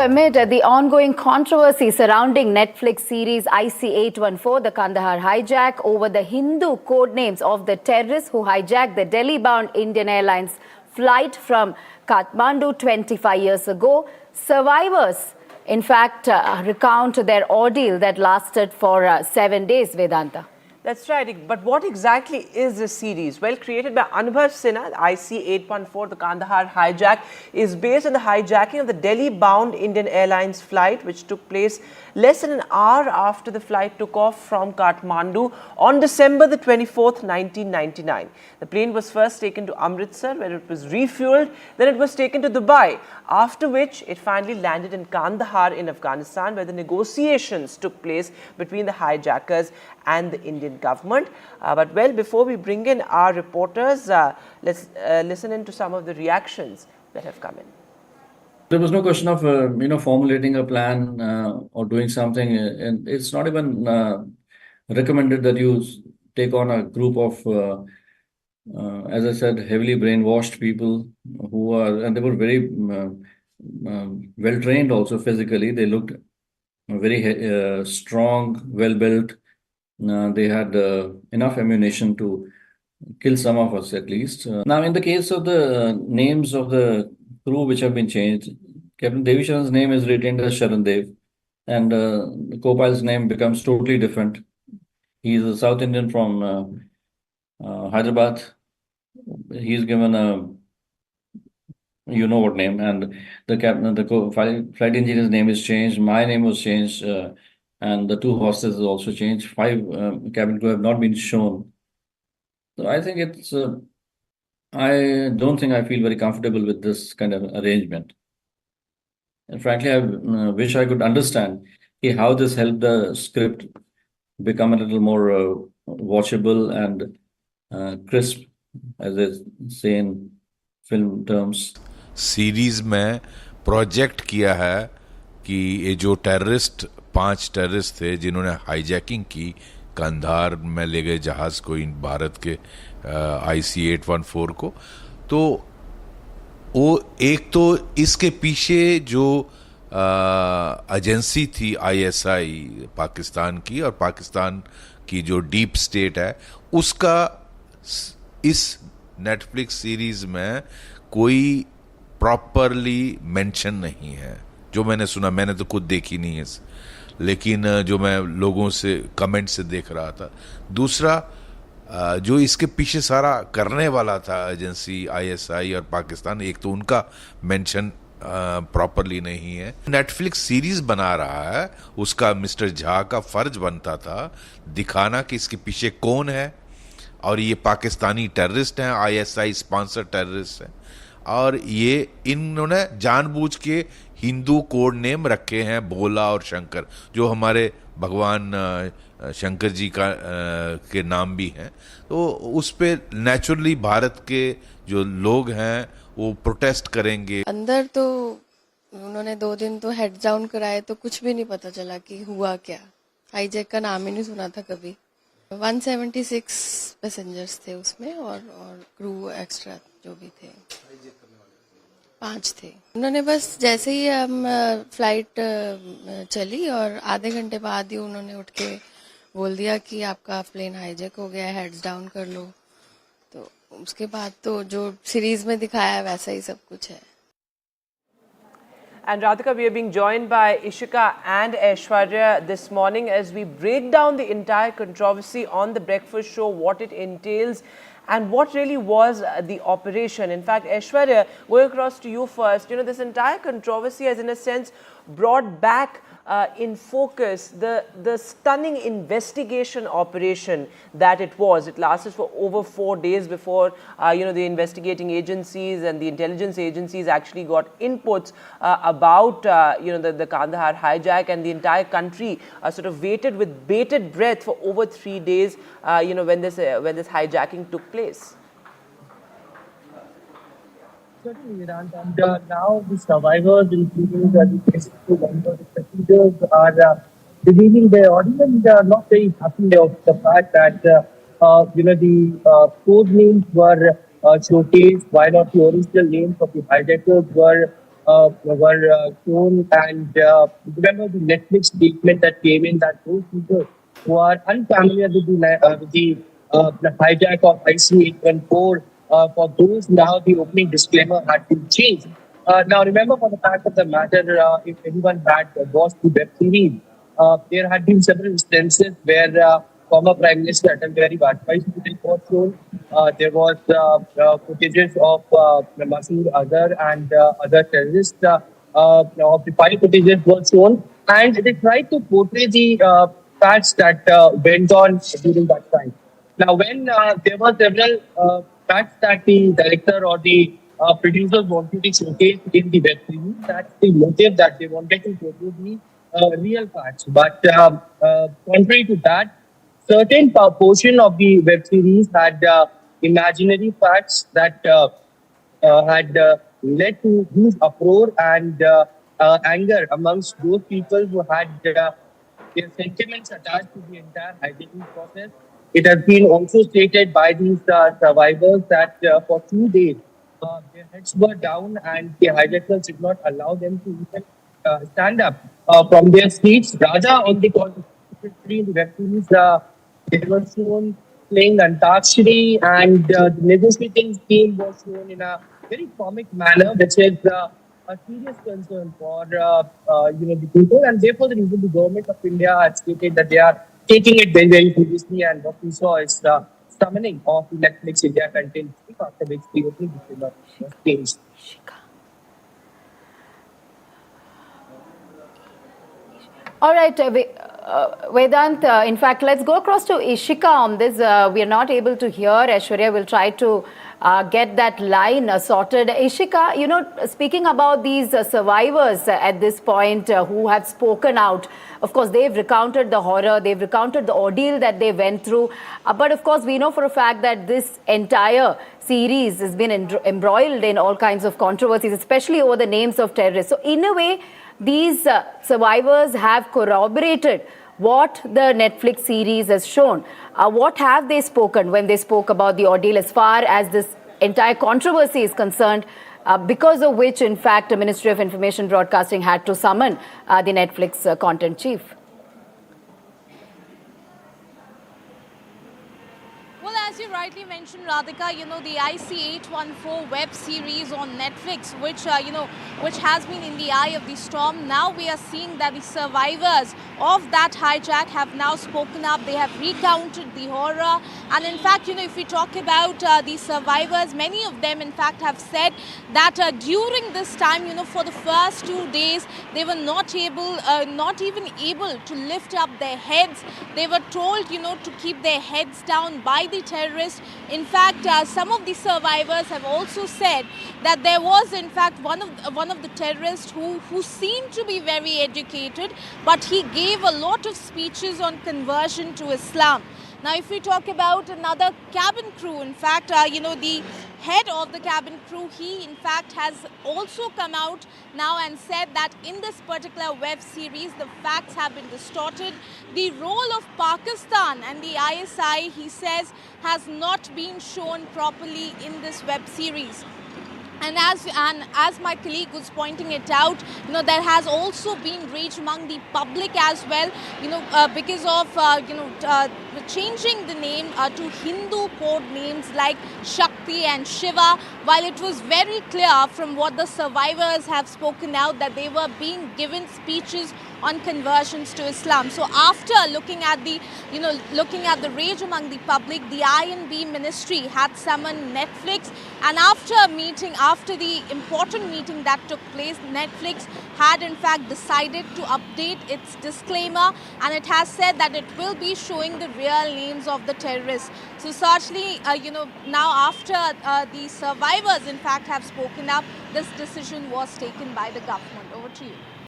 Amid the ongoing controversy surrounding Netflix series IC-814, the Kandahar Hijack, over the Hindu codenames of the terrorists who hijacked the Delhi-bound Indian Airlines flight from Kathmandu 25 years ago, survivors, in fact, recount their ordeal that lasted for 7 days, Vedanta. That's right. But what exactly is this series? Well, created by Anubhav Sinha, IC-814, the Kandahar Hijack, is based on the hijacking of the Delhi-bound Indian Airlines flight, which took place less than an hour after the flight took off from Kathmandu on December the 24th, 1999. The plane was first taken to Amritsar, where it was refueled. Then it was taken to Dubai, after which it finally landed in Kandahar in Afghanistan, where the negotiations took place between the hijackers and the Indian government. But well, before we bring in our reporters, let's listen in to some of the reactions that have come in. There was no question of formulating a plan or doing something, and it's not even recommended that you take on a group of as I said, heavily brainwashed people and they were very well trained also physically. They looked very strong, well built. They had enough ammunition to kill some of us at least. Now, in the case of the names of the crew which have been changed, Captain Devisharan's name is retained as Sharan Dev, and the co-pilot's name becomes totally different. He's a South Indian from Hyderabad. He's given a what name, and the captain, flight engineer's name is changed. My name was changed, and the two hostesses also changed. 5 cabin crew have not been shown. So I think it's. I don't think I feel very comfortable with this kind of arrangement. And frankly, I wish I could understand how this helped the script become a little more watchable and crisp, as they say in film terms. Series में project किया है कि ये जो 5 terrorist थे जिन्होंने hijacking की कंधार में ले गए जहाज को, इन भारत के IC-814 को, तो वो एक तो इसके पीछे जो एजेंसी थी ISI पाकिस्तान की, और पाकिस्तान की जो डीप स्टेट है उसका इस नेटफ्लिक्स सीरीज में कोई प्रॉपरली मेंशन नहीं है, जो मैंने सुना। मैंने तो खुद देखी नहीं है, लेकिन जो मैं लोगों से कमेंट से देख रहा था। दूसरा, जो इसके पीछे सारा करने वाला था एजेंसी ISI और पाकिस्तान, एक तो उनका मेंशन प्रॉपरली नहीं है। नेटफ्लिक्स सीरीज बना रहा है, उसका मिस्टर झा का फर्ज बनता था दिखाना कि इसके पीछे कौन है, और ये पाकिस्तानी टेररिस्ट हैं, ISI स्पॉन्सर टेररिस्ट हैं, और ये इन्होंने जानबूझ के हिंदू कोड नेम रखे हैं, भोला और शंकर, जो हमारे भगवान शंकर जी के नाम भी हैं। तो उस पे नेचुरली भारत के जो लोग हैं वो प्रोटेस्ट करेंगे। अंदर तो उन्होंने 2 दिन तो हेड डाउन कराए, तो कुछ भी नहीं पता चला कि हुआ क्या। हाईजैक का नाम ही नहीं सुना था कभी। 176 पैसेंजर्स थे उसमें, और क्रू एक्स्ट्रा जो भी थे 5 थे। उन्होंने बस जैसे ही हम फ्लाइट चली और आधे घंटे बाद ही उन्होंने उठ के बोल दिया कि आपका प्लेन हाईजैक हो गया, हेड्स डाउन कर लो। तो उसके बाद तो जो सीरीज में दिखाया है वैसा ही सब कुछ है। And Radhika, we are being joined by Ishika and Aishwarya this morning as we break down the entire controversy on the breakfast show, what it entails and what really was the operation. In fact, Aishwarya, going across to you first, this entire controversy has in a sense brought back in focus the stunning investigation operation that it was. It lasted for over 4 days before the investigating agencies and the intelligence agencies actually got inputs about the Kandahar hijack, and the entire country sort of waited with bated breath for over 3 days when this hijacking took place. Certainly, Vedant, and now the survivors, including the basic members, the passengers, are revealing their audio and not very happy of the fact that the code names were showcased, while not the original names of the hijackers were were shown, and remember the Netflix statement that came in that those people who are unfamiliar with the hijack of IC-814, for those now the opening disclaimer had been changed. Now remember, for the fact of the matter, if anyone had watched the web series, there had been several instances where former Prime Minister Atal Bihari Vajpayee's footage was shown. There was footages of Masood Azhar and other terrorists. Of the file footages were shown, and they tried to portray the facts that went on during that time. Now, when there were several facts that the director or the producers wanted to showcase in the web series, that's the motive that they wanted to portray the real facts. But contrary to that, certain portion of the web series had imaginary facts that had led to huge uproar and anger amongst those people who had their sentiments attached to the entire hijacking process. It has been also stated by these survivors that for 2 days their heads were down and the hijackers did not allow them to even stand up from their seats. Raja, on the contrary, in the web series, they were shown playing Antakshari, and the negotiating team was shown in a very comic manner, which is a serious concern for the people, and therefore the reason the government of India has stated that they are taking it very, very seriously, and what we saw is the summoning of the Netflix India content after which the opening disclaimer was changed. All right, Vedant, in fact, let's go across to Ishika on this. We are not able to hear. Aishwarya will try to get that line sorted. Ishika, speaking about these survivors at this point who have spoken out, of course, they've recounted the horror, they've recounted the ordeal that they went through. But of course, we know for a fact that this entire series has been embroiled in all kinds of controversies, especially over the names of terrorists. So in a way, these survivors have corroborated what the Netflix series has shown. What have they spoken when they spoke about the ordeal as far as this entire controversy is concerned, because of which, in fact, the Ministry of Information Broadcasting had to summon the Netflix content chief? Well, as you rightly mentioned, Radhika, the IC-814 web series on Netflix, which has been in the eye of the storm. Now we are seeing that the survivors of that hijack have now spoken up. They have recounted the horror. And in fact, if we talk about the survivors, many of them, in fact, have said that during this time, for the first 2 days, they were not even able to lift up their heads. They were told, to keep their heads down by the terrorists. In fact, some of the survivors have also said that there was, in fact, one of the terrorists who seemed to be very educated, but he gave a lot of speeches on conversion to Islam. Now, if we talk about another cabin crew, in fact, the head of the cabin crew, he in fact has also come out now and said that in this particular web series, the facts have been distorted. The role of Pakistan and the ISI, he says, has not been shown properly in this web series. And as my colleague was pointing it out, there has also been rage among the public as well, because of changing the name to Hindu code names like Shakti and Shiva, while it was very clear from what the survivors have spoken out that they were being given speeches on conversions to Islam. So after looking at the rage among the public, the I&B ministry had summoned Netflix, and after the important meeting that took place, Netflix had in fact decided to update its disclaimer, and it has said that it will be showing the real names of the terrorists. So certainly, now after the survivors in fact have spoken up, this decision was taken by the government. Over to you.